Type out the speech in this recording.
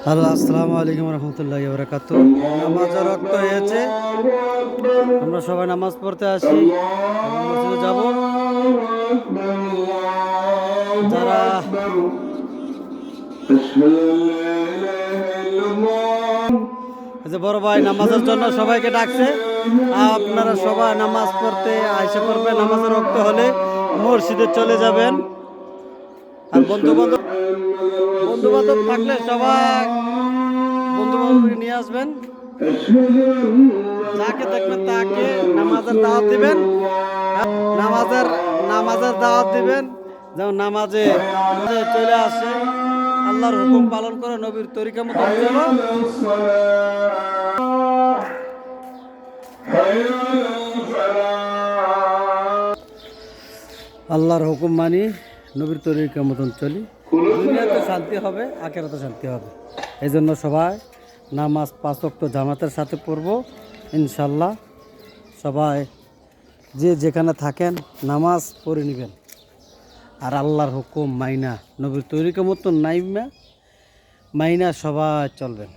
Hello, আসসালামু আলাইকুম রহমতুল্লাহি ওয়া বারাকাতুহু। নামাজের রক্ত হয়েছে, আমরা সবাই নামাজ পড়তে আসি, মসজিদে যাব। যারা এই যে বড় ভাই নামাজের জন্য সবাইকে ডাকছে, আপনারা সবাই নামাজ পড়তে আইসা পড়বেন। নামাজের রক্ত হলে মসজিদে চলে যাবেন। আর বন্ধু বান্ধব থাকলে সবাই বন্ধু বান্ধবকে নিয়ে আসবেন। যাকে দেখবেন তাকে নামাজের দাওয়াত দিবেন। নামাজের দাওয়াত দিবেন, যেমন নামাজে চলে আসে, আল্লাহর হুকুম পালন করে, নবীর তরিকা মতো চলো। আল্লাহর হুকুম মানি, নবীর তরিকা মতন চলি, দুনিয়াতে শান্তি হবে, আখিরাতে শান্তি হবে। এই জন্য সবাই নামাজ 5 ওয়াক্ত জামাতের সাথে পড়ব ইনশাল্লাহ। সবাই যে যেখানে থাকেন নামাজ পড়ে নেবেন, আর আল্লাহর হুকুম মাইনা, নবীর তরিকা মতন মাইনা সবাই চলবেন।